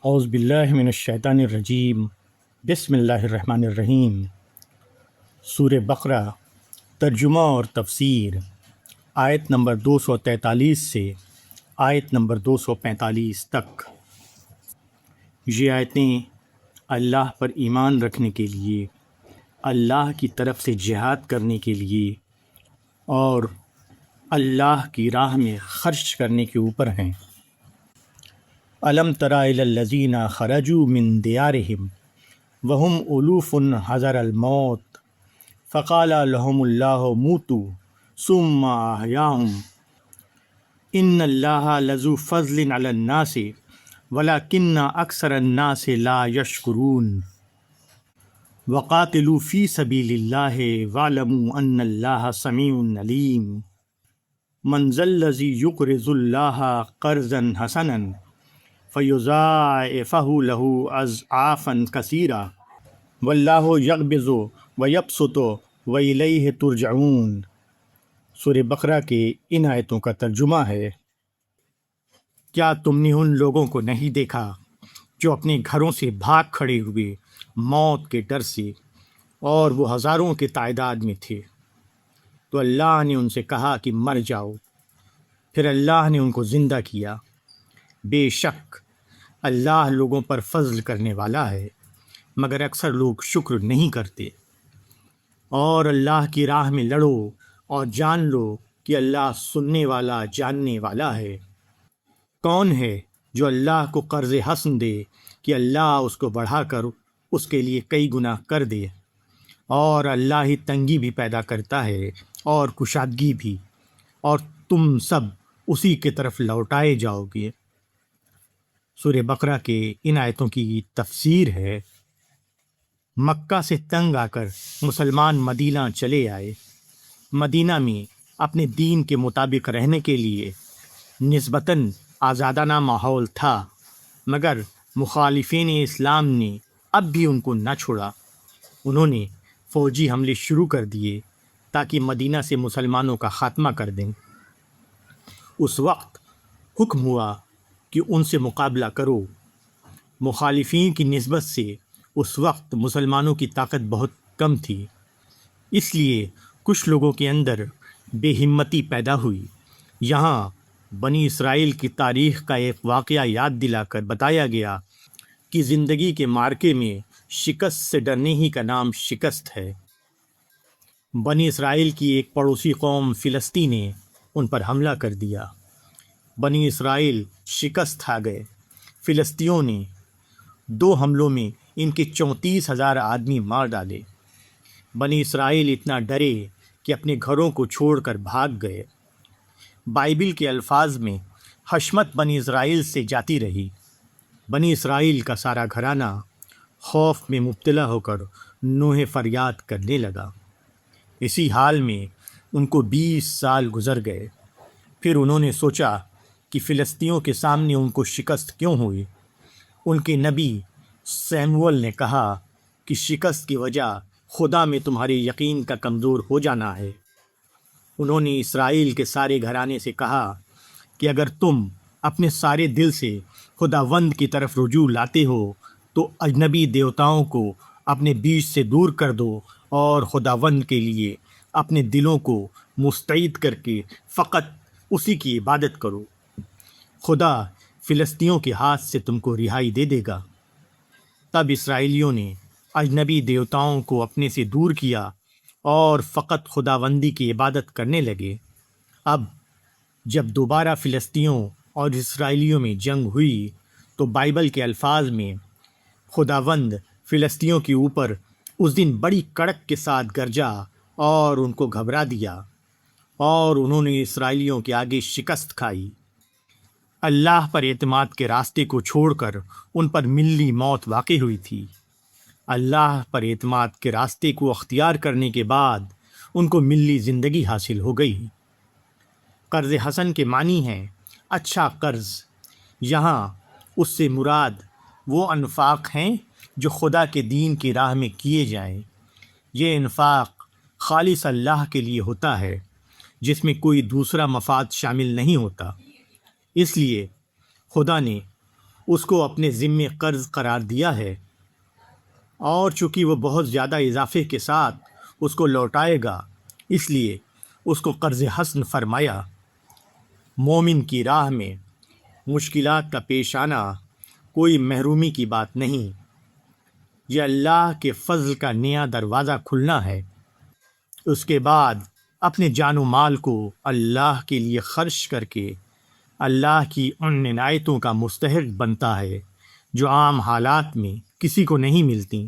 اعوذ باللہ من الشیطان الرجیم، بسم اللہ الرحمن الرحیم۔ سورہ بقرہ، ترجمہ اور تفسیر، آیت نمبر 243 سے آیت نمبر 245 تک۔ یہ آیتیں اللہ پر ایمان رکھنے کے لیے، اللہ کی طرف سے جہاد کرنے کے لیے اور اللہ کی راہ میں خرچ کرنے کے اوپر ہیں۔ الم تر الی الذین خرجوا من دیارہم وہم الوف حذر الموت فقال لهم اللہ موتوا ثم احیاہم ان اللہ لذو فضل علی الناس ولکن اکثر الناس لا یشکرون وقاتلوا فی سبیل اللہ واعلموا ان اللہ سمیع علیم من ذا الذی یقرض اللہ قرضا حسنا فَيُضَاعِفَهُ لَهُ أَضْعَافًا كَثِيرًا وَاللَّهُ يَقْبِضُ وَيَبْسُطُ وَإِلَيْهِ تُرْجَعُونَ۔ سورہ بقرہ کے ان آیتوں کا ترجمہ ہے: کیا تم نے ان لوگوں کو نہیں دیکھا جو اپنے گھروں سے بھاگ کھڑے ہوئے موت کے ڈر سے، اور وہ ہزاروں کے تعداد میں تھے؟ تو اللہ نے ان سے کہا کہ مر جاؤ، پھر اللہ نے ان کو زندہ کیا۔ بے شک اللہ لوگوں پر فضل کرنے والا ہے، مگر اکثر لوگ شکر نہیں کرتے۔ اور اللہ کی راہ میں لڑو اور جان لو کہ اللہ سننے والا، جاننے والا ہے۔ کون ہے جو اللہ کو قرض حسن دے کہ اللہ اس کو بڑھا کر اس کے لیے کئی گنا کر دے؟ اور اللہ ہی تنگی بھی پیدا کرتا ہے اور کشادگی بھی، اور تم سب اسی کی طرف لوٹائے جاؤ گے۔ سورہ بقرہ کے ان آیتوں کی تفسیر ہے: مکہ سے تنگ آ کر مسلمان مدینہ چلے آئے۔ مدینہ میں اپنے دین کے مطابق رہنے کے لیے نسبتاً آزادانہ ماحول تھا، مگر مخالفین اسلام نے اب بھی ان کو نہ چھوڑا۔ انہوں نے فوجی حملے شروع کر دیے تاکہ مدینہ سے مسلمانوں کا خاتمہ کر دیں۔ اس وقت حکم ہوا کہ ان سے مقابلہ کرو۔ مخالفین کی نسبت سے اس وقت مسلمانوں کی طاقت بہت کم تھی، اس لیے کچھ لوگوں کے اندر بے ہمتی پیدا ہوئی۔ یہاں بنی اسرائیل کی تاریخ کا ایک واقعہ یاد دلا کر بتایا گیا کہ زندگی کے معرکے میں شکست سے ڈرنے ہی کا نام شکست ہے۔ بنی اسرائیل کی ایک پڑوسی قوم فلسطین نے ان پر حملہ کر دیا۔ بنی اسرائیل شکست کھا گئے۔ فلسطینیوں نے 2 حملوں میں ان کے 34,000 آدمی مار ڈالے۔ بنی اسرائیل اتنا ڈرے کہ اپنے گھروں کو چھوڑ کر بھاگ گئے۔ بائبل کے الفاظ میں حشمت بنی اسرائیل سے جاتی رہی۔ بنی اسرائیل کا سارا گھرانہ خوف میں مبتلا ہو کر نوحہ فریاد کرنے لگا۔ اسی حال میں ان کو 20 سال گزر گئے۔ پھر انہوں نے سوچا کہ فلسطینیوں کے سامنے ان کو شکست کیوں ہوئی۔ ان کے نبی سیموئیل نے کہا کہ شکست کی وجہ خدا میں تمہارے یقین کا کمزور ہو جانا ہے۔ انہوں نے اسرائیل کے سارے گھرانے سے کہا کہ اگر تم اپنے سارے دل سے خداوند کی طرف رجوع لاتے ہو تو اجنبی دیوتاؤں کو اپنے بیچ سے دور کر دو اور خداوند کے لیے اپنے دلوں کو مستعد کر کے فقط اسی کی عبادت کرو۔ خدا فلسطینیوں کے ہاتھ سے تم کو رہائی دے دے گا۔ تب اسرائیلیوں نے اجنبی دیوتاؤں کو اپنے سے دور کیا اور فقط خداوندی کی عبادت کرنے لگے۔ اب جب دوبارہ فلسطینیوں اور اسرائیلیوں میں جنگ ہوئی تو بائبل کے الفاظ میں خداوند فلسطینیوں کے اوپر اس دن بڑی کڑک کے ساتھ گرجا اور ان کو گھبرا دیا، اور انہوں نے اسرائیلیوں کے آگے شکست کھائی۔ اللہ پر اعتماد کے راستے کو چھوڑ کر ان پر ملی موت واقع ہوئی تھی۔ اللہ پر اعتماد کے راستے کو اختیار کرنے کے بعد ان کو ملی زندگی حاصل ہو گئی۔ قرض حسن کے معنی ہیں اچھا قرض۔ یہاں اس سے مراد وہ انفاق ہیں جو خدا کے دین کی راہ میں کیے جائیں۔ یہ انفاق خالص اللہ کے لیے ہوتا ہے، جس میں کوئی دوسرا مفاد شامل نہیں ہوتا۔ اس لیے خدا نے اس کو اپنے ذمے قرض قرار دیا ہے، اور چونکہ وہ بہت زیادہ اضافے کے ساتھ اس کو لوٹائے گا، اس لیے اس کو قرض حسن فرمایا۔ مومن کی راہ میں مشکلات کا پیش آنا کوئی محرومی کی بات نہیں، یہ اللہ کے فضل کا نیا دروازہ کھلنا ہے۔ اس کے بعد اپنے جان و مال کو اللہ کے لیے خرچ کر کے اللہ کی ان عنایتوں کا مستحق بنتا ہے جو عام حالات میں کسی کو نہیں ملتی۔